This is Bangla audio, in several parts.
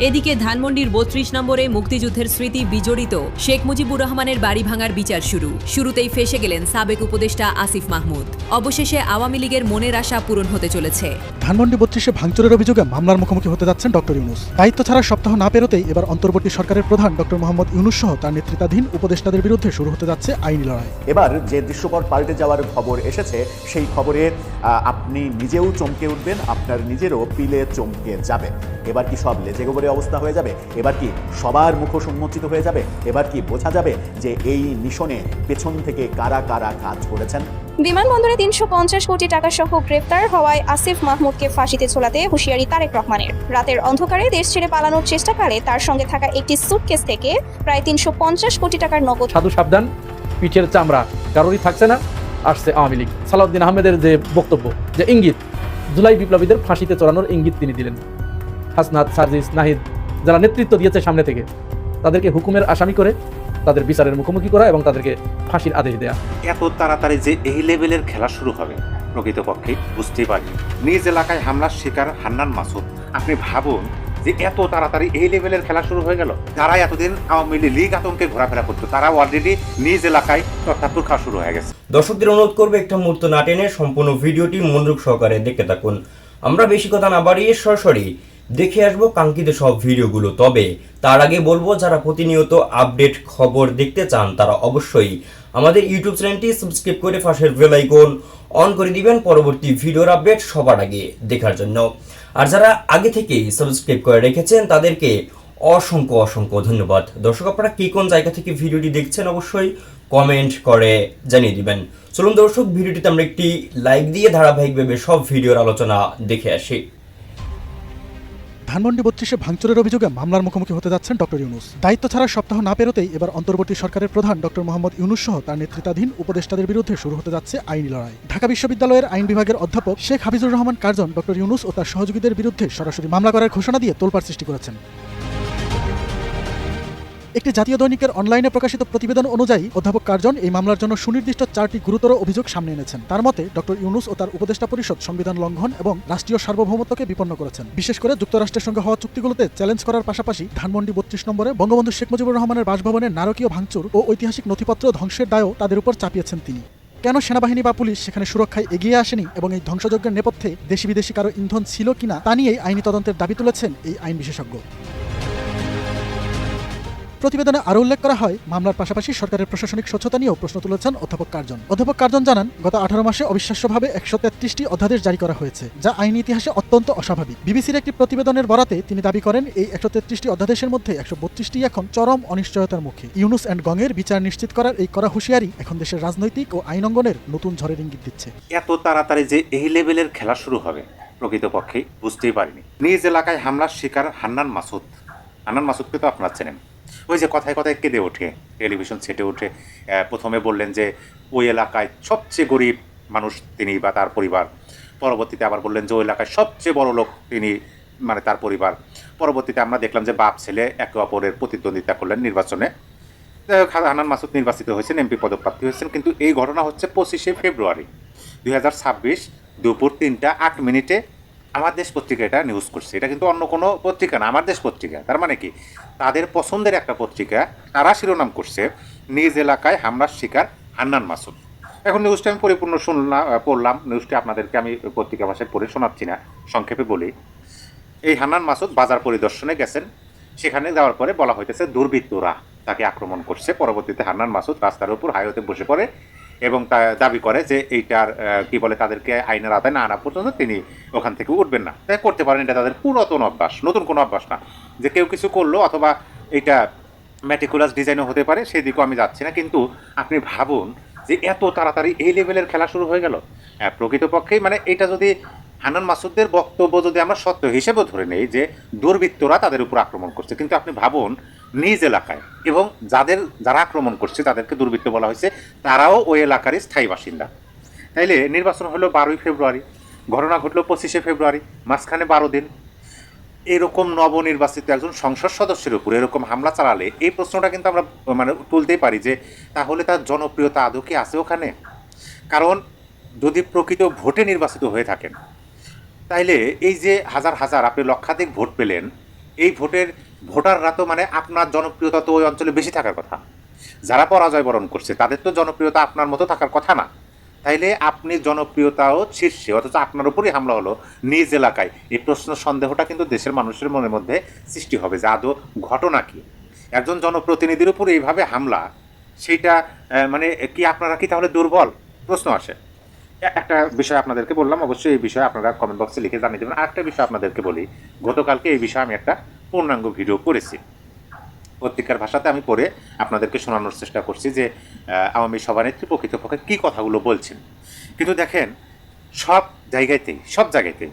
এদিকে ধানমন্ডির ৩২ নম্বরে মুক্তিযুদ্ধের স্মৃতি বিজড়িত শেখ মুজিবুর রহমানের বাড়ি ভাঙার বিচার শুরুতেই ফেঁসে গেলেন সাবেক উপদেষ্টা আসিফ মাহমুদ। অবশেষে আওয়ামী লীগের মনের আশা পূরণ হতে চলেছে। ধানমন্ডি ৩২-এ ভাঙচুরের অভিযোগে মামলার মুখোমুখি হতে যাচ্ছেন ডক্টর ইউনূস। দায়িত্ব ছাড়ার সপ্তাহ না পেরোতেই এবার অন্তর্বর্তী সরকারের প্রধান ডক্টর মোহাম্মদ ইউনূস সহ তার নেতৃত্বাধীন উপদেষ্টাদের বিরুদ্ধে শুরু হতে যাচ্ছে আইনি লড়াই। এবার যে দৃশ্যপট পাল্টে যাওয়ার খবর এসেছে, সেই খবরে আপনি নিজেও চমকে উঠবেন, আপনার নিজেরও পিলে চমকে যাবে। এবার কি সব লেজে গোবরে অবস্থা হয়ে যাবে? এবার কি সবার মুখোশ উন্মোচিত হয়ে যাবে? এবার কি বোঝা যাবে যে এই মিশনে পেছন থেকে কারা কারা কাজ করেছেন? বিমানবন্দরে ৩৫০ কোটি টাকা সহ গ্রেফতার হওয়ায় আসিফ মাহমুদকে ফাঁসিতে ঝোলাতে হুঁশিয়ারি তারেক রহমানের। রাতের অন্ধকারে দেশ ছেড়ে পালানোর চেষ্টাকালে তার সঙ্গে থাকা একটি সুটকেস থেকে প্রায় ৩৫০ কোটি টাকার নগদ। সাধু সাবধান, পিঠের চামড়া কারোরই থাকছে না। আসছে আওয়ামী লীগ। সালাউদ্দিন আহমেদের যে বক্তব্য, যে ইঙ্গিত, জুলাই বিপ্লবীদের ফাঁসিতে চড়ানোর ইঙ্গিত তিনি দিলেন। হাসনাত, সার্জিস, নাহিদ যারা নেতৃত্ব দিয়েছে সামনে থেকে, তাদেরকে হুকুমের আসামি করে তাদের বিচারের মুখোমুখি করা এবং তাদেরকে ফাঁসির আদেশ দেয়া। এত তাড়াতাড়ি যে এই লেভেলের খেলা শুরু হবে প্রকৃতপক্ষে বুঝতেই পারি। নিজ এলাকায় হামলার শিকার হান্নান মাসুদ, আপনি ভাবুন যে এত তাড়াতাড়ি এই লেভেলের খেলা শুরু হয়ে গেল। যারা এতদিন আওয়ামী লীগ আতঙ্কে ঘোরাফেরা করতো, তারা অলরেডি নিজ এলাকায় তথ্যাত্তর খাওয়া শুরু হয়ে গেছে। দর্শকদের অনুরোধ করবে একটা মুহূর্ত না টেনে সম্পূর্ণ ভিডিওটি মনোযোগ সহকারে দেখতে থাকুন। আমরা বেশি কথা না বাড়িয়ে সরাসরি দেখে আসবো কাঙ্ক্ষিত সব ভিডিওগুলো। তবে তার আগে বলবো, যারা প্রতিনিয়ত আপডেট খবর দেখতে চান তারা অবশ্যই আমাদের ইউটিউব চ্যানেলটি সাবস্ক্রাইব করে পাশের বেল আইকন অন করে দিবেন পরবর্তী ভিডিওর আপডেট সবার আগে দেখার জন্য। আর যারা আগে থেকেই সাবস্ক্রাইব করে রেখেছেন তাদেরকে অসংখ্য অসংখ্য ধন্যবাদ। দর্শক, আপনারা কি কোন জায়গা থেকে ভিডিওটি দেখছেন অবশ্যই কমেন্ট করে জানিয়ে দিবেন। চলুন দর্শক, ভিডিওটিতে আমরা একটি লাইক দিয়ে ধারাবাহিকভাবে সব ভিডিওর আলোচনা দেখে আসি। ধানমন্ডি ৩২-এ ভাঙচুরের অভিযোগে মামলার মুখোমুখি হতে যাচ্ছেন ডক্টর ইউনূস। দায়িত্ব ছাড়ার সপ্তাহ না পেরোতেই এবার অন্তর্বর্তী সরকারের প্রধান ডক্টর মোহাম্মদ ইউনূস সহ তার নেতৃত্বাধীন উপদেষ্টাদের বিরুদ্ধে শুরু হতে যাচ্ছে আইনি লড়াই। ঢাকা বিশ্ববিদ্যালয়ের আইন বিভাগের অধ্যাপক শেখ হাফিজুর রহমান কার্জন ডক্টর ইউনূস ও তার সহযোগীদের বিরুদ্ধে সরাসরি মামলা করার ঘোষণা দিয়ে তোলপাড় সৃষ্টি করেছেন। একটি জাতীয় দৈনিকের অনলাইনে প্রকাশিত প্রতিবেদন অনুযায়ী অধ্যাপক কার্জন এই মামলার জন্য সুনির্দিষ্ট 4টি গুরুতর অভিযোগ সামনে এনেছেন। তার মতে ডক্টর ইউনূস ও তার উপদেষ্টা পরিষদ সংবিধান লঙ্ঘন এবং রাষ্ট্রীয় সার্বভৌমত্বকে বিপন্ন করেছেন। বিশেষ করে যুক্তরাষ্ট্রের সঙ্গে হওয়া চুক্তিগুলোতে চ্যালেঞ্জ করার পাশাপাশি ধানমন্ডি ৩২ নম্বরে বঙ্গবন্ধু শেখ মুজিবুর রহমানের বাসভবনের নারকীয় ভাঙচুর ও ঐতিহাসিক নথিপত্র ধ্বংসের দায়ও তাদের উপর চাপিয়েছেন তিনি। কেন সেনাবাহিনী বা পুলিশ সেখানে সুরক্ষায় এগিয়ে আসেনি এবং এই ধ্বংসযজ্ঞের নেপথ্যে দেশি বিদেশি কারো ইন্ধন ছিল কিনা তা নিয়েই আইনি তদন্তের দাবি তুলেছেন এই আইন বিশেষজ্ঞ। প্রতিবেদনে আরও উল্লেখ করা হয়, মামলার পাশাপাশি সরকারের প্রশাসনিক স্বচ্ছতা নিয়েও প্রশ্ন তুলেছেন অধ্যাপক কার্জন। অধ্যাপক কার্জন জানান, গত 18 মাসে অবিশ্বাস্যভাবে 133টি অধ্যাদেশ জারি করা হয়েছে, যা আইনি ইতিহাসে অত্যন্ত অস্বাভাবিক। বিবিসির একটি প্রতিবেদনের বরাতে তিনি দাবি করেন, এই 133টি অধ্যাদেশের মধ্যে 132টি এখন চরম অনিশ্চয়তার মুখে। ইউনূস অ্যান্ড গংয়ের বিচার নিশ্চিত করার এই কড়া হুঁশিয়ারি এখন দেশের রাজনৈতিক ও আইন অঙ্গনের নতুন ঝড়ের ইঙ্গিত দিচ্ছে। এত তাড়াতাড়ি যে এই লেভেলের খেলা শুরু হবে প্রকৃতপক্ষে বুঝতেই পারিনি। নিজ এলাকায় হামলার শিকার হান্নান মাসুদ। হান্নান মাসুদকে তো আপনারা চেনেন। ওই যে কথায় কথায় কেঁদে ওঠে, টেলিভিশন সেটে উঠে প্রথমে বললেন যে ওই এলাকায় সবচেয়ে গরিব মানুষ তিনি বা তার পরিবার। পরবর্তীতে আবার বললেন যে ওই এলাকায় সবচেয়ে বড় লোক তিনি, মানে তার পরিবার। পরবর্তীতে আমরা দেখলাম যে বাপ ছেলে একে অপরের প্রতিদ্বন্দ্বিতা করলেন নির্বাচনে। হান্নান মাসুদ নির্বাচিত হয়েছেন, এমপি পদপ্রার্থী হয়েছেন। কিন্তু এই ঘটনা হচ্ছে 25শে ফেব্রুয়ারি 2026 দুপুর 3টা 8 মিনিটে আমার দেশ পত্রিকা এটা নিউজ করছে। এটা কিন্তু অন্য কোনো পত্রিকা না, আমার দেশ পত্রিকা। তার মানে কি, তাদের পছন্দের একটা পত্রিকা, তারা শিরোনাম করছে নিজ এলাকায় হামলার শিকার হান্নান মাসুদ। এখন নিউজটা আমি পরিপূর্ণ পড়লাম। নিউজটি আপনাদেরকে আমি পত্রিকা ভাষায় পড়ে শোনাচ্ছি না, সংক্ষেপে বলি। এই হান্নান মাসুদ বাজার পরিদর্শনে গেছেন। সেখানে যাওয়ার পরে বলা হইতেছে দুর্বৃত্তরা তাকে আক্রমণ করছে। পরবর্তীতে হান্নান মাসুদ রাস্তার উপর হাইওয়েতে বসে পড়ে এবং তা দাবি করে যে এইটার কি বলে, তাদেরকে আইনের আওতায় না আনা পর্যন্ত তিনি ওখান থেকে উঠবেন না। তাই করতে পারেন, এটা তাদের পুরাতন অভ্যাস, নতুন কোনো অভ্যাস না। যে কেউ কিছু করলো অথবা এটা ম্যাটিকুলাস ডিজাইনও হতে পারে, সেই দিকেও আমি যাচ্ছি না। কিন্তু আপনি ভাবুন যে এত তাড়াতাড়ি এই লেভেলের খেলা শুরু হয়ে গেল। প্রকৃতপক্ষেই মানে এটা যদি হান্নান মাসুদের বক্তব্য যদি আমরা সত্য হিসেবে ধরে নেই যে দুর্বৃত্তরা তাদের উপর আক্রমণ করছে, কিন্তু আপনি ভাবুন নিজ এলাকায়, এবং যারা আক্রমণ করছে তাদেরকে দুর্বৃত্ত বলা হয়েছে, তারাও ওই এলাকারই স্থায়ী বাসিন্দা। তাইলে নির্বাচন হলো 12ই ফেব্রুয়ারি, ঘটনা ঘটলো 25শে ফেব্রুয়ারি, মাঝখানে 12 দিন। এরকম নবনির্বাচিত একজন সংসদ সদস্যের উপর এরকম হামলা চালালে এই প্রশ্নটা কিন্তু আমরা মানে তুলতেই পারি যে তাহলে তার জনপ্রিয়তা আদৌ কি আছে ওখানে? কারণ যদি প্রকৃত ভোটে নির্বাচিত হয়ে থাকেন, তাইলে এই যে হাজার হাজার আপনি লক্ষাধিক ভোট পেলেন, এই ভোটাররা তো মানে আপনার জনপ্রিয়তা তো ওই অঞ্চলে বেশি থাকার কথা। যারা পরাজয় বরণ করছে তাদের তো জনপ্রিয়তা আপনার মতো থাকার কথা না। তাইলে আপনি জনপ্রিয়তাও শীর্ষে, অথচ আপনার উপরই হামলা হলো নিজ এলাকায়। এই প্রশ্ন সন্দেহটা কিন্তু দেশের মানুষের মনের মধ্যে সৃষ্টি হবে যে আদৌ ঘটনা কি। একজন জনপ্রতিনিধির উপর এইভাবে হামলা, সেইটা মানে কি আপনারা কি তাহলে দুর্বল? প্রশ্ন আসে। একটা বিষয় আপনাদেরকে বললাম, অবশ্যই এই বিষয়ে আপনারা কমেন্ট বক্সে লিখে জানিয়ে দেবেন। আরেকটা বিষয় আপনাদেরকে বলি, গতকালকে এই বিষয়ে আমি একটা পূর্ণাঙ্গ ভিডিও করেছি, পত্রিকার ভাষাতে আমি পড়ে আপনাদেরকে শোনানোর চেষ্টা করছি যে আওয়ামী সভানেত্রী প্রকৃতপক্ষে কী কথাগুলো বলছেন। কিন্তু দেখেন সব জায়গাতেই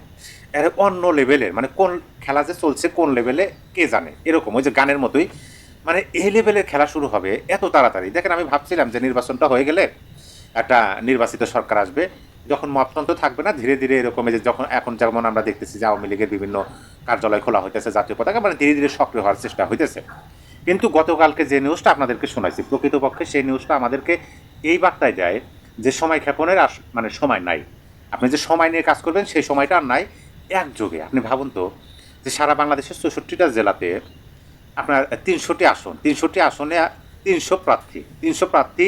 এর অন্য লেভেলের, মানে কোন খেলা যে চলছে কোন লেভেলে কে জানে, এরকম ওই যে গানের মতোই মানে এই লেভেলের খেলা শুরু হবে এত তাড়াতাড়ি। দেখেন আমি ভাবছিলাম যে নির্বাচনটা হয়ে গেলে একটা নির্বাচিত সরকার আসবে, যখন মততন্ত্র থাকবে না, ধীরে ধীরে এরকম যে যখন এখন যেমন আমরা দেখতেছি যে আওয়ামী লীগের বিভিন্ন কার্যালয় খোলা হইতেছে, জাতীয় পতাকা মানে ধীরে ধীরে সক্রিয় হওয়ার চেষ্টা হইতেছে। কিন্তু গতকালকে যে নিউজটা আপনাদেরকে শোনাইছি, প্রকৃতপক্ষে সেই নিউজটা আমাদেরকে এই বার্তায় দেয় যে সময় ক্ষেপণের মানে সময় নাই। আপনি যে সময় নিয়ে কাজ করবেন সেই সময়টা আর নাই। একযোগে আপনি ভাবুন তো যে সারা বাংলাদেশের 64টা জেলাতে আপনার 300টি আসনে 300 প্রার্থী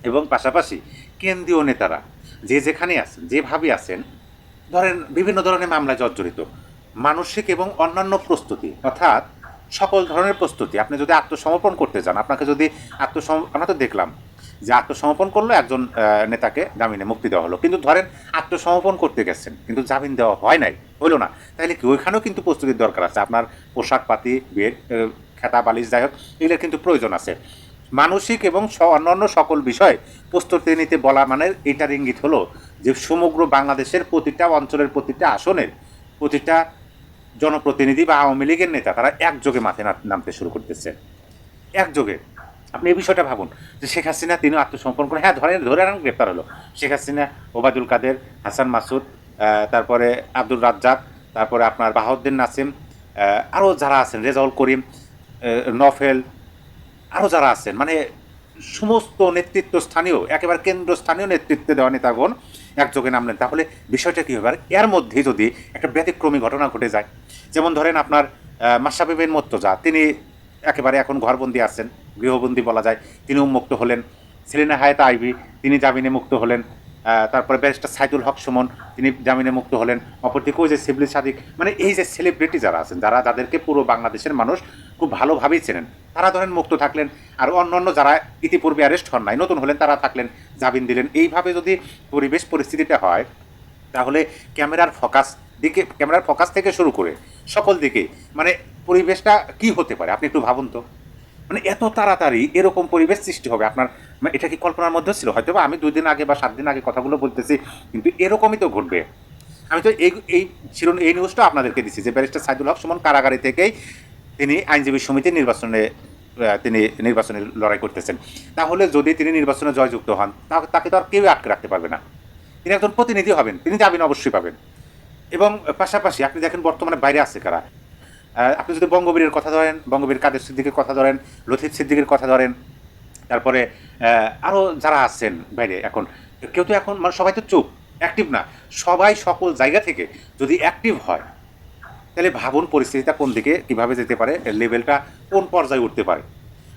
এবং পাশাপাশি কেন্দ্রীয় নেতারা যে যেখানে আছেন, যেভাবে আছেন, ধরেন বিভিন্ন ধরনের মামলায় জর্জরিত, মানসিক এবং অন্যান্য প্রস্তুতি, অর্থাৎ সকল ধরনের প্রস্তুতি। আপনি যদি আত্মসমর্পণ করতে চান, আপনাকে যদি আমরা তো দেখলাম যে আত্মসমর্পণ করলো, একজন নেতাকে জামিনে মুক্তি দেওয়া হলো, কিন্তু ধরেন আত্মসমর্পণ করতে গেছেন কিন্তু জামিন দেওয়া হয় নাই, হইলো না, তাহলে কি ওইখানেও কিন্তু প্রস্তুতির দরকার আছে। আপনার পোশাক পাতি, বেড, খেতা বালিশ, যাই হোক, এগুলোর কিন্তু প্রয়োজন আছে। মানসিক এবং অন্যান্য সকল বিষয় প্রস্তুতি নিতে বলা মানে এটার ইঙ্গিত হলো যে সমগ্র বাংলাদেশের প্রতিটা অঞ্চলের প্রতিটা আসনের প্রতিটা জনপ্রতিনিধি বা আওয়ামী লীগের নেতা তারা একযোগে মাঠে নামতে শুরু করতেছে, একযোগে। আপনি এই বিষয়টা ভাবুন যে শেখ হাসিনা তিনিও আত্মসমর্পণ করে, হ্যাঁ ধরে আনেন, গ্রেপ্তার হলো শেখ হাসিনা, ওবায়দুল কাদের, হাসান মাসুদ, তারপরে আব্দুর রাজ্জাক, তারপরে আপনার বাহাউদ্দিন নাসিম, আরও যারা আছেন, রেজাউল করিম, নফেল, আরও যারা আছেন, মানে সমস্ত নেতৃত্বস্থানীয় একেবারে কেন্দ্রস্থানীয় নেতৃত্বে দেওয়া নেতাগণ একযোগে নামলেন। তাহলে বিষয়টা কী হবে? আর এর মধ্যে যদি একটা ব্যতিক্রমী ঘটনা ঘটে যায়, যেমন ধরেন আপনার মাশরাফি বিন মুর্তজা, তিনি একেবারে এখন ঘরবন্দি আছেন, গৃহবন্দী বলা যায়, তিনি উন্মুক্ত হলেন। সেলিনা হায়াত আইভি, তিনি জামিনে মুক্ত হলেন। তারপরে ব্যারিস্টার সাইদুল হক সুমন, তিনি জামিনে মুক্ত হলেন। অপরদিকে ওই যে শিবলি সাদিক, মানে এই যে সেলিব্রিটি যারা আছেন, যাদেরকে পুরো বাংলাদেশের মানুষ খুব ভালোভাবেই চেনেন, তারা ধরেন মুক্ত থাকলেন। আর অন্যান্য যারা ইতিপূর্বে অ্যারেস্ট হন নাই, নতুন হলেন, তারা থাকলেন, জামিন দিলেন। এইভাবে যদি পরিস্থিতিটা হয়, তাহলে ক্যামেরার ফোকাস থেকে শুরু করে সকল দিকে মানে পরিবেশটা কি হতে পারে আপনি একটু ভাবুন তো। মানে এত তাড়াতাড়ি এরকম পরিবেশ সৃষ্টি হবে, আপনার এটা কি কল্পনার মধ্যে ছিল? হয়তো বা আমি 2 দিন আগে বা 7 দিন আগে কথাগুলো বলতেছি, কিন্তু এরকমই তো ঘটবে। আমি তো এই নিউজটা আপনাদেরকে দিচ্ছি যে ব্যারিস্টার সাইদুল হক সুমন কারাগারে থেকেই তিনি আইনজীবী সমিতির নির্বাচনে লড়াই করতেছেন। তাহলে যদি তিনি নির্বাচনে জয়যুক্ত হন, তাকে তো আর কেউ আটকে রাখতে পারবে না। তিনি একজন প্রতিনিধি হবেন, তিনি জামিন অবশ্যই পাবেন। এবং পাশাপাশি আপনি দেখেন বর্তমানে বাইরে আছে কারা। আপনি যদি বঙ্গবীরের কথা ধরেন, বঙ্গবীর কাদের সিদ্দিকের কথা ধরেন, লতিফ সিদ্দিকের কথা ধরেন, তারপরে আরও যারা আছেন বাইরে, এখন কেউ তো এখন মানে সবাই তো চুপ, অ্যাক্টিভ না। সবাই সকল জায়গা থেকে যদি অ্যাক্টিভ হয়, তাহলে ভাবুন পরিস্থিতিটা কোন দিকে কীভাবে যেতে পারে, লেভেলটা কোন পর্যায়ে উঠতে পারে।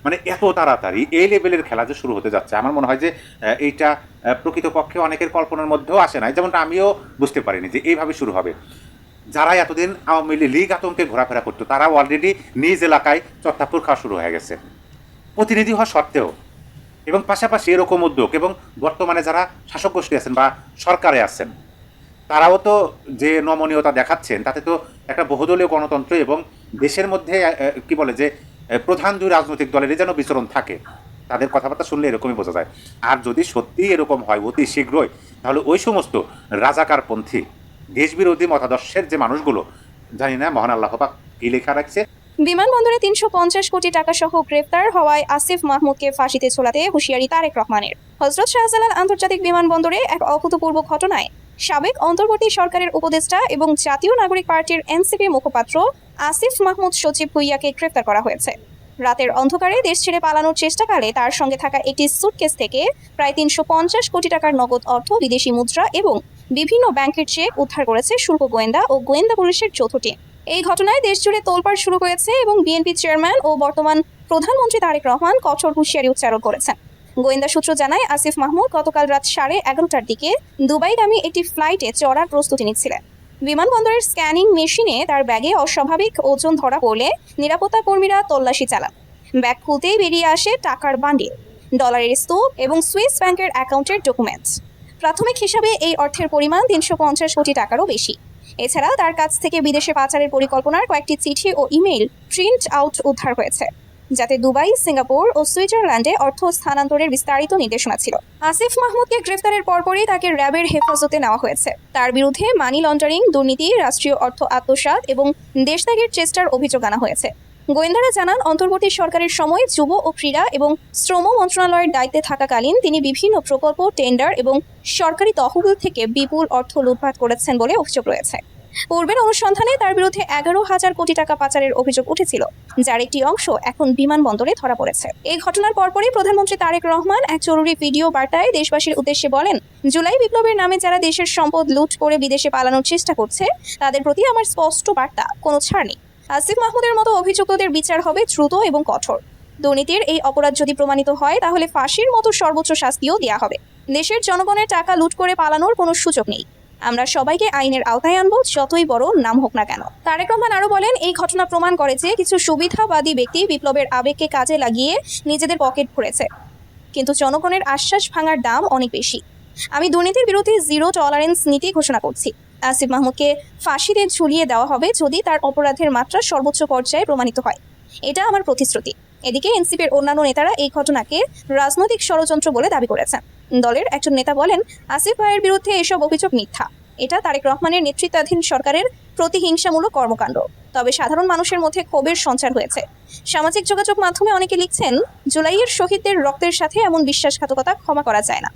মানে এত তাড়াতাড়ি এই লেভেলের খেলা যে শুরু হতে যাচ্ছে, আমার মনে হয় যে এইটা প্রকৃতপক্ষে অনেকের কল্পনার মধ্যেও আসে নাই, যেমনটা আমিও বুঝতে পারিনি যে এইভাবে শুরু হবে। যারা এতদিন আওয়ামী লীগ আতঙ্কে ঘোরাফেরা করতো, তারা অলরেডি নিজ এলাকায় চত্তাপুর খাওয়া শুরু হয়ে গেছে, প্রতিনিধি হওয়া সত্ত্বেও। এবং পাশাপাশি এরকম উদ্যোগ, এবং বর্তমানে যারা শাসক গোষ্ঠী আছেন বা সরকারে আছেন, তারাও তো যে নমনীয়তা দেখাচ্ছেন, তাতে তো একটা বহুদলীয় গণতন্ত্র এবং দেশের মধ্যে কি বলে যে প্রধান 2 রাজনৈতিক দলেরই যেন বিচরণ থাকে। তাদের কথাবার্তা শুনলে এরকমই বোঝা যায়। আর যদি সত্যিই এরকম হয় অতি শীঘ্রই, তাহলে ওই সমস্ত রাজাকারপন্থী দেশবিরোধী মতাদর্শের যে মানুষগুলো, জানি না মহান আল্লাহ পাক কি লেখা রাখছে। বিমানবন্দরে 350 কোটি টাকা সহ গ্রেফতার হওয়ায় আসিফ মাহমুদকে ফাঁসিতে ঝোলাতে হুঁশিয়ারি তারেক রহমানের। হযরত শাহজালাল আন্তর্জাতিক বিমানবন্দরে এক অভূতপূর্ব ঘটনায় সাবেক অন্তর্বর্তী সরকারের উপদেষ্টা এবং জাতীয় নাগরিক পার্টির এনসিপি মুখপাত্র আসিফ মাহমুদ সচিব ভুইয়াকে গ্রেফতার করা হয়েছে। রাতের অন্ধকারে দেশ ছেড়ে পালানোর চেষ্টাকালে তার সঙ্গে থাকা একটি সুটকেস থেকে প্রায় 350 কোটি টাকার নগদ অর্থ, বিদেশি মুদ্রা এবং বিভিন্ন ব্যাংকের চেক উদ্ধার করেছে শুল্ক গোয়েন্দা ও গোয়েন্দা পুলিশের যৌথ টিম। এই ঘটনায় দেশজুড়ে তোলপাড় শুরু হয়েছে এবং বিএনপি চেয়ারম্যান ও বর্তমান প্রধানমন্ত্রী তারেক রহমান কঠোর হুঁশিয়ারি উচ্চারণ করেছেন। গোয়েন্দা সূত্র জানায়, আসিফ মাহমুদ গতকাল রাত 11:30টার দিকে দুবাইগামী একটি ফ্লাইটে চড়ার প্রস্তুতি নিচ্ছিলেন। বিমানবন্দরের স্ক্যানিং মেশিনে তার ব্যাগে অস্বাভাবিক ওজন ধরা পড়লে নিরাপত্তা কর্মীরা তল্লাশি চালান। ব্যাগ খুলতেই বেরিয়ে আসে টাকার বান্ডিল, ডলারের স্তূপ এবং সুইস ব্যাংকের অ্যাকাউন্টের ডকুমেন্টস। প্রাথমিক হিসাবে এই অর্থের পরিমাণ 350 কোটি টাকারও বেশি। এছাড়া তার কাছ থেকে বিদেশে পাচারের পরিকল্পনার কয়েকটি চিঠি ও ইমেইল প্রিন্ট আউট উদ্ধার হয়েছে, যাতে দুবাই, সিঙ্গাপুর ও সুইজারল্যান্ডে অর্থ স্থানান্তরের বিস্তারিত নির্দেশনা ছিল। আসিফ মাহমুদকে গ্রেফতারের পরপরই তাকে র্যাবের হেফাজতে নেওয়া হয়েছে। তার বিরুদ্ধে মানি লন্ডারিং, দুর্নীতি, রাষ্ট্রীয় অর্থ আত্মসাৎ এবং দেশত্যাগের চেষ্টার অভিযোগ আনা হয়েছে। গোয়েন্দারা জানান, অন্তর্বর্তী সরকারের সময় যুব ও ক্রীড়া এবং শ্রম মন্ত্রণালয়ের দায়িত্বে থাকাকালীন তিনি বিভিন্ন প্রকল্প, টেন্ডার এবং সরকারি তহবিল থেকে বিপুল অর্থ লুটপাট করেছেন বলে অভিযোগ রয়েছে। পূর্বের অনুসন্ধানে তার বিরুদ্ধে 11,000 কোটি টাকা পাচারের অভিযোগ উঠেছিল, যার একটি অংশ এখন বিমানবন্দরে ধরা পড়েছে। এই ঘটনার পরপরই প্রধানমন্ত্রী তারেক রহমান এক জরুরি ভিডিও বার্তায় দেশবাসীর উদ্দেশ্যে বলেন, জুলাই বিপ্লবের নামে যারা দেশের সম্পদ লুট করে বিদেশে পালানোর চেষ্টা করছে, তাদের প্রতি আমার স্পষ্ট বার্তা, কোনো ছাড় নেই। আসিফ মাহমুদের মতো অভিযুক্তদের বিচার হবে দ্রুত এবং কঠোর। দুর্নীতির এই অপরাধ যদি প্রমাণিত হয়, তাহলে ফাঁসির মতো সর্বোচ্চ শাস্তিও দেওয়া হবে। দেশের জনগণের টাকা লুট করে পালানোর কোনো সুযোগ নেই। আমরা সবাইকে আইনের আওতায় আনবো, যতই বড় নাম হোক না কেন। তারেক রহমান আরো বলেন, এই ঘটনা প্রমাণ করে যে কিছু সুবিধাবাদী ব্যক্তি বিপ্লবের আবেগকে কাজে লাগিয়ে নিজেদের পকেট ভরেছে, কিন্তু জনগণের আশ্বাস ভাঙার দাম অনেক বেশি। আমি দুর্নীতির বিরুদ্ধে জিরো টলারেন্স নীতি ঘোষণা করছি। আসিফ মাহমুদকে ফাঁসিতে ঝুলিয়ে দেওয়া হবে যদি তার অপরাধের মাত্রা সর্বোচ্চ পর্যায়ে প্রমাণিত হয়। এটা আমার প্রতিশ্রুতি। এদিকে এনসিপির অন্যান্য নেতারা এই ঘটনাকে রাজনৈতিক ষড়যন্ত্র বলে দাবি করেছেন। দলের একজন নেতা বলেন, আসিফ ভাইয়ের বিরুদ্ধে এসব অভিযোগ মিথ্যা। এটা তারেক রহমানের নেতৃত্বাধীন সরকারের প্রতিহিংসামূলক কর্মকাণ্ড। তবে সাধারণ মানুষের মধ্যে ক্ষোভের সঞ্চার হয়েছে। সামাজিক যোগাযোগ মাধ্যমে অনেকে লিখছেন, জুলাইয়ের শহীদদের রক্তের সাথে এমন বিশ্বাসঘাতকতা ক্ষমা করা যায় না।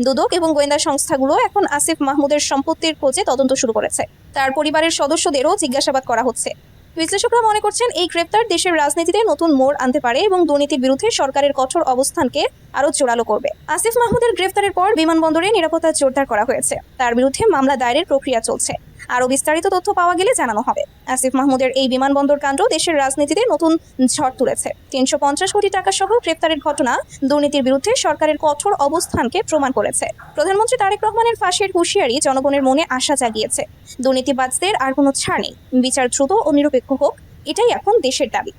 দুদক এবং গোয়েন্দা সংস্থাগুলো এখন আসিফ মাহমুদের সম্পত্তির খোঁজে তদন্ত শুরু করেছে। তার পরিবারের সদস্যদেরও জিজ্ঞাসাবাদ করা হচ্ছে। বিশ্লেষকরা মনে করছেন, এই গ্রেপ্তার দেশের রাজনীতিতে নতুন মোড় আনতে পারে এবং দুর্নীতির বিরুদ্ধে সরকারের কঠোর অবস্থানকে আরও জোরালো করবে। আসিফ মাহমুদের গ্রেফতারের পর বিমানবন্দরে নিরাপত্তা জোরদার করা হয়েছে। তার বিরুদ্ধে মামলা দায়েরের প্রক্রিয়া চলছে। আরও বিস্তারিত তথ্য পাওয়া গেলে জানানো হবে। আসিফ মাহমুদের এই বিমানবন্দর কাণ্ড দেশের রাজনীতিতে নতুন ঝড় তুলেছে। 350 কোটি টাকা সহ গ্রেফতারের ঘটনা দুর্নীতির বিরুদ্ধে সরকারের কঠোর অবস্থানকে প্রমাণ করেছে। প্রধানমন্ত্রী তারেক রহমানের ফাঁসির হুঁশিয়ারি জনগণের মনে আশা জাগিয়েছে। দুর্নীতিবাজদের আর কোনো ছাড় নেই। বিচার দ্রুত ও নিরপেক্ষ হোক, এটাই এখন দেশের দাবি।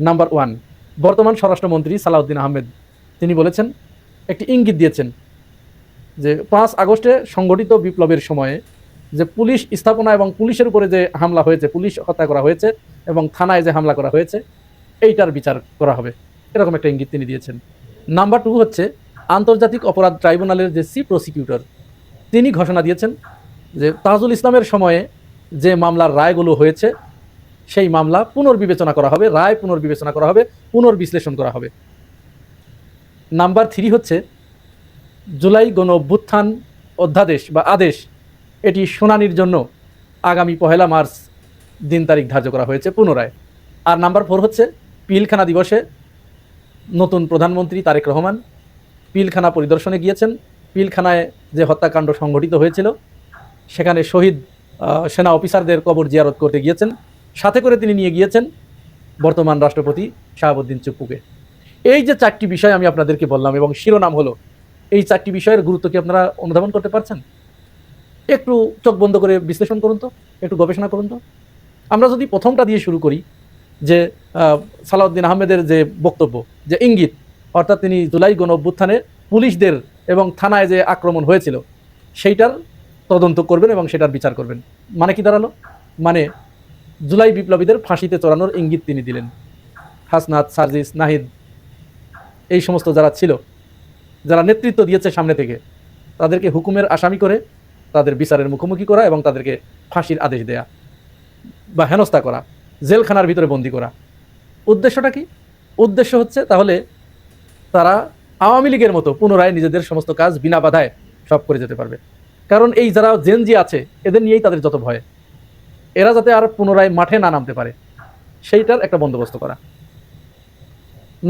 নাম্বার 1, বর্তমান স্বরাষ্ট্রমন্ত্রী সালাউদ্দিন আহমেদ তিনি বলেছেন, একটি ইঙ্গিত দিয়েছেন যে 5 আগস্টে সংগঠিত বিপ্লবের সময়ে যে পুলিশ স্থাপনা এবং পুলিশের উপরে যে হামলা হয়েছে, পুলিশ হত্যা করা হয়েছে এবং থানায় যে হামলা করা হয়েছে, এইটার বিচার করা হবে, এরকম একটা ইঙ্গিত তিনি দিয়েছেন। নাম্বার 2 হচ্ছে আন্তর্জাতিক অপরাধ ট্রাইব্যুনালের যে চিফ প্রসিকিউটর তিনি ঘোষণা দিয়েছেন যে তাজুল ইসলামের সময়ে যে মামলার রায়গুলো হয়েছে সেই মামলা পুনর্বিবেচনা করা হবে, রায় পুনর্বিবেচনা করা হবে, পুনর্বিশ্লেষণ করা হবে। নাম্বার 3 হচ্ছে জুলাই গণ অভ্যুত্থান অধ্যাদেশ বা আদেশ, এটি শুনানির জন্য আগামী 1 মার্চ দিন তারিখ ধার্য করা হয়েছে পুনরায়। আর নাম্বার 4 হচ্ছে পিলখানা দিবসে নতুন প্রধানমন্ত্রী তারেক রহমান পিলখানা পরিদর্শনে গিয়েছেন। পিলখানায় যে হত্যাকাণ্ড সংঘটিত হয়েছিল সেখানে শহীদ সেনা অফিসারদের কবর জিয়ারত করতে গিয়েছেন। সাথে করে তিনি নিয়ে গিয়েছেন বর্তমান রাষ্ট্রপতি শাহাবুদ্দিন চুপ্পুকে। এই যে 4টি বিষয় আমি আপনাদেরকে বললাম এবং শিরোনাম হলো, এই 4টি বিষয়ের গুরুত্ব কি আপনারা অনুধাবন করতে পারছেন? একটু চোখ বন্ধ করে বিশ্লেষণ করুন তো, একটু গবেষণা করুন তো। আমরা যদি প্রথমটা দিয়ে শুরু করি, যে সালাউদ্দিন আহমেদের যে বক্তব্য, যে ইঙ্গিত, অর্থাৎ তিনি জুলাই গণ অভ্যুত্থানে পুলিশদের এবং থানায় যে আক্রমণ হয়েছিল সেইটার তদন্ত করবেন এবং সেটার বিচার করবেন। মানে কি দাঁড়ালো? মানে জুলাই বিপ্লবীদের ফাঁসিতে চড়ানোর ইঙ্গিত তিনি দিলেন। হাসনাত, সার্জিস, নাহিদ, এই সমস্ত যারা ছিল, যারা নেতৃত্ব দিয়েছে সামনে থেকে, তাদেরকে হুকুমের আসামি করে তাদের বিচারের মুখোমুখি করা এবং তাদেরকে ফাঁসির আদেশ দেয়া বা হেনস্থা করা, জেলখানার ভিতরে বন্দি করা। উদ্দেশ্যটা কি? উদ্দেশ্য হচ্ছে তাহলে তারা আওয়ামী লীগের মতো পুনরায় নিজেদের সমস্ত কাজ বিনা বাধায় সব করে যেতে পারবে। কারণ এই যারা জেনজি আছে এদের নিয়েই তাদের যত ভয়, এরা যাতে আর পুনরায় মাঠে না নামতে পারে সেইটার একটা বন্দোবস্ত করা।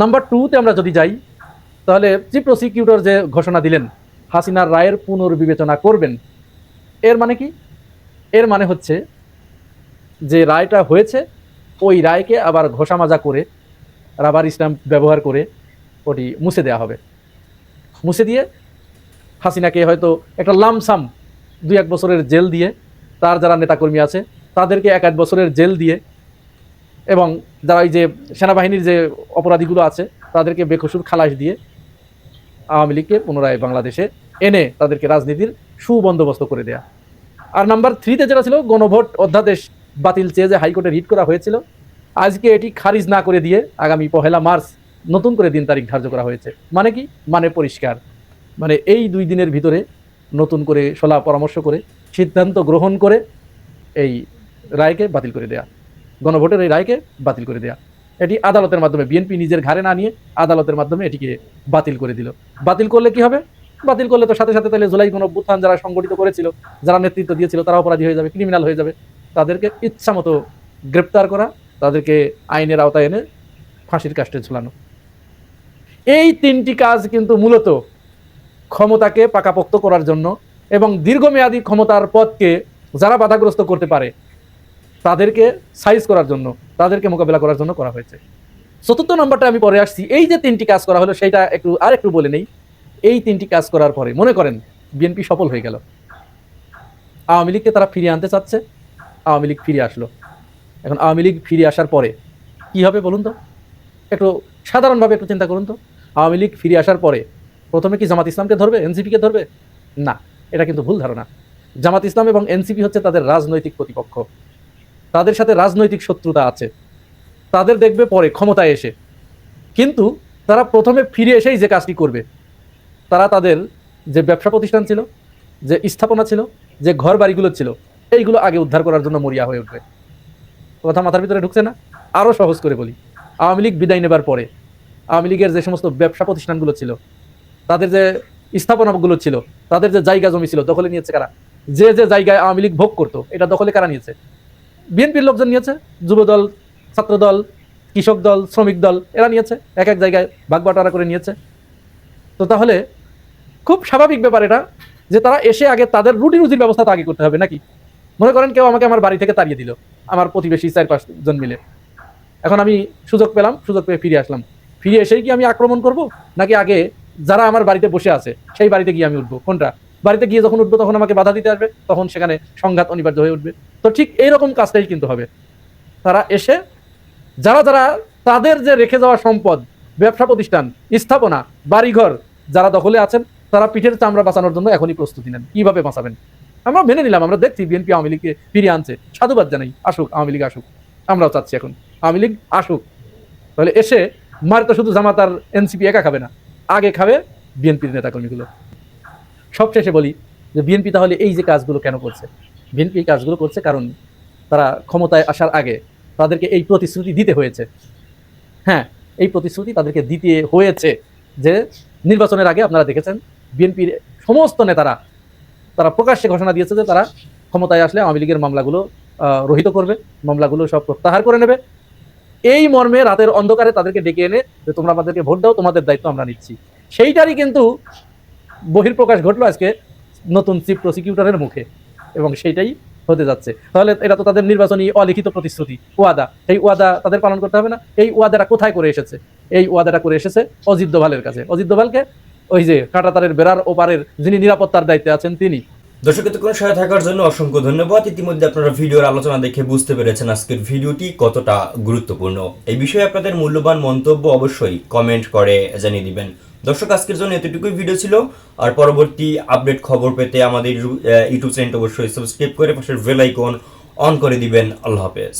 নাম্বার 2তে আমরা যদি যাই, তাহলে চিফ প্রসিকিউটর যে ঘোষণা দিলেন হাসিনার রায়ের পুনর্বিবেচনা করবেন, এর মানে কি? এর মানে হচ্ছে যে রায়টা হয়েছে ওই রায়কে আবার ঘষা মাজা করে রাবার স্ট্যাম্প ব্যবহার করে ওটি মুছে দেওয়া হবে। মুছে দিয়ে হাসিনাকে হয়তো একটা লামসাম 2-1 বছরের জেল দিয়ে, তার যারা নেতাকর্মী আছে তাদেরকে 1-1 বছরের জেল দিয়ে, এবং যারা এই যে সেনাবাহিনীর যে অপরাধীগুলো আছে তাদেরকে বেকসুর খালাস দিয়ে আওয়ামী লীগকে পুনরায় বাংলাদেশে এনে তাদেরকে রাজনীতির সুবন্দোবস্ত করে দেয়া। আর নাম্বার 3-তে যেটা ছিল গণভোট অধ্যাদেশ বাতিল চেয়ে যে হাইকোর্টে রিট করা হয়েছিল, আজকে এটি খারিজ না করে দিয়ে আগামী 1 মার্চ নতুন করে দিন তারিখ ধার্য করা হয়েছে। মানে কি? মানে পরিষ্কার, মানে এই 2 দিনের ভিতরে নতুন করে সলা পরামর্শ করে সিদ্ধান্ত গ্রহণ করে এই রায়কে বাতিল করে দেয়া, গণভোটের এই রায়কে বাতিল করে দেয়া। এটি আদালতের মাধ্যমে, বিএনপি নিজের ঘাড়ে না নিয়ে আদালতের মাধ্যমে এটিকে বাতিল করে দিল। বাতিল করলে কি হবে? বাতিল করলে তো সাথে সাথে তাহলে জুলাই গণঅভ্যুত্থান যারা সংগঠিত করেছিল, যারা নেতৃত্ব দিয়েছিল, তারা অপরাধী হয়ে যাবে, ক্রিমিনাল হয়ে যাবে। তাদেরকে ইচ্ছা মতো গ্রেপ্তার করা, তাদেরকে আইনের আওতায় এনে ফাঁসির কাস্টে ঝুলানো। এই 3টি কাজ কিন্তু মূলত ক্ষমতাকে পাকাপোক্ত করার জন্য এবং দীর্ঘমেয়াদী ক্ষমতার পথকে যারা বাধাগ্রস্ত করতে পারে তাদেরকে সাইজ করার জন্য, তাদেরকে মোকাবেলা করার জন্য করা হয়েছে। 4র্থ নম্বরটা আমি পরে আসছি। এই যে 3টি কাজ করা হলো সেইটা একটু বলে নেই। এই 3টি কাজ করার পরে মনে করেন বিএনপি সফল হয়ে গেল, আওয়ামী লীগকে তারা ফিরিয়ে আনতে চাচ্ছে, আওয়ামী লীগ ফিরে আসলো। এখন আওয়ামী লীগ ফিরে আসার পরে কি হবে বলুন তো? একটু সাধারণভাবে একটু চিন্তা করুন তো। আওয়ামী লীগ ফিরে আসার পরে প্রথমে কি জামাত ইসলামকে ধরবে, এনসিপিকে ধরবে? না, এটা কিন্তু ভুল ধারণা। জামাত ইসলাম এবং এনসিপি হচ্ছে তাদের রাজনৈতিক প্রতিপক্ষ, তাদের সাথে রাজনৈতিক শত্রুতা আছে, তাদের দেখবে পরে ক্ষমতায় এসে। কিন্তু তারা প্রথমে ফিরে এসেই যে কাজটি করবে, তারা তাদের যে ব্যবসা প্রতিষ্ঠান ছিল, যে স্থাপনা ছিল, যে ঘর বাড়িগুলো ছিল, এইগুলো আগে উদ্ধার করার জন্য মরিয়া হয়ে উঠবে। কথা মাথার ভিতরে ঢুকছে না? আরও সহজ করে বলি, আওয়ামী লীগ বিদায় নেবার পরে আওয়ামী লীগের যে সমস্ত ব্যবসা প্রতিষ্ঠানগুলো ছিল, তাদের যে স্থাপনাগুলো ছিল, তাদের যে জায়গা জমি ছিল, দখলে নিয়েছে কারা? যে যে জায়গায় আওয়ামী লীগ ভোগ করতো, এটা দখলে কারা নিয়েছে? বিএনপির লোকজন নিয়েছে, যুবদল, ছাত্রদল, কৃষক দল, শ্রমিক দল, এরা নিয়েছে, এক এক জায়গায় ভাগ বাটোয়ারা করে নিয়েছে। তো তাহলে খুব স্বাভাবিক ব্যাপার এটা যে তারা এসে আগে তাদের রুজির ব্যবস্থা তো আগে করতে হবে নাকি? মনে করেন কেউ আমাকে আমার বাড়ি থেকে তাড়িয়ে দিল, আমার প্রতিবেশী 4-5 জন মিলে। এখন আমি সুযোগ পেলাম, সুযোগ পেয়ে ফিরে আসলাম। ফিরে এসেই কি আমি আক্রমণ করব, নাকি আগে যারা আমার বাড়িতে বসে আছে সেই বাড়িতে গিয়ে আমি উঠবো? কোনটা? বাড়িতে গিয়ে যখন উঠবো তখন আমাকে বাধা দিতে আসবে, তখন সেখানে সংঘাত অনিবার্য হয়ে উঠবে। তো ঠিক এইরকম কাজটাই কিন্তু হবে। তারা এসে যারা যারা তাদের যে রেখে যাওয়া সম্পদ, ব্যবসা প্রতিষ্ঠান, স্থাপনা, বাড়িঘর যারা দখলে আছেন, তারা পিঠের চামড়া বাঁচানোর জন্য এখনই প্রস্তুতি নেন। কিভাবে বাঁচাবেন? আমরা মেনে নিলাম, আমরা দেখছি বিএনপি আওয়ামী লীগকে ফিরিয়ে আনছে, সাধুবাদ জানাই, আসুক আওয়ামী লীগ আসুক, আমরাও চাচ্ছি এখন আওয়ামী লীগ আসুক। তাহলে এসে মার তো শুধু জামাত আর এনসিপি একা খাবে না, আগে খাবে বিএনপির নেতাকর্মীগুলো। সবশেষে বলি যে বিএনপি তাহলে এই যে কাজগুলো কেন করছে? বিএনপি এই কাজগুলো করছে কারণ তারা ক্ষমতায় আসার আগে তাদেরকে এই প্রতিশ্রুতি দিতে হয়েছে। হ্যাঁ, এই প্রতিশ্রুতি তাদেরকে দিতে হয়েছে যে নির্বাচনের আগে আপনারা দেখেছেন বিএনপির সমস্ত নেতারা তারা প্রকাশ্যে ঘোষণা দিয়েছে যে তারা ক্ষমতায় আসলে আওয়ামী লীগের মামলাগুলো রহিত করবে, মামলাগুলো সব প্রত্যাহার করে নেবে। এই মর্মে রাতের অন্ধকারে তাদেরকে ডেকে এনে যে তোমরা আমাদেরকে ভোট দাও, তোমাদের দায়িত্ব আমরা নিচ্ছি। সেইটারই কিন্তু বহিঃপ্রকাশ ঘটলো আজকে নতুন চিফ প্রসিকিউটরের মুখে, এবং সেইটাই হতে যাচ্ছে। তাহলে এটা তো তাদের নির্বাচনী অলিখিত প্রতিশ্রুতি, ওয়াদা। এই ওয়াদা তাদের পালন করতে হবে না? এই ওয়াদাটা কোথায় করে এসেছে? এই ওয়াদাটা করে এসেছে অজিত দোভালের কাছে। অজিত দোভালকে ওই যে কাঁটাতারের বেড়ার ওপারের যিনি নিরাপত্তার দায়িত্বে আছেন তিনি। দর্শক এতক্ষণ সাথে থাকার জন্য অসংখ্য ধন্যবাদ। ইতিমধ্যে আপনারা ভিডিওর আলোচনা দেখে বুঝতে পেরেছেন আজকের ভিডিওটি কতটা গুরুত্বপূর্ণ। এই বিষয়ে আপনাদের মূল্যবান মন্তব্য অবশ্যই কমেন্ট করে জানিয়ে দিবেন। দর্শক আজকের জন্য এতটুকুই ভিডিও ছিল। আর পরবর্তী আপডেট খবর পেতে আমাদের ইউটিউব চ্যানেলটি অবশ্যই সাবস্ক্রাইব করে পাশের বেল আইকন অন করে দিবেন। আল্লাহ হাফেজ।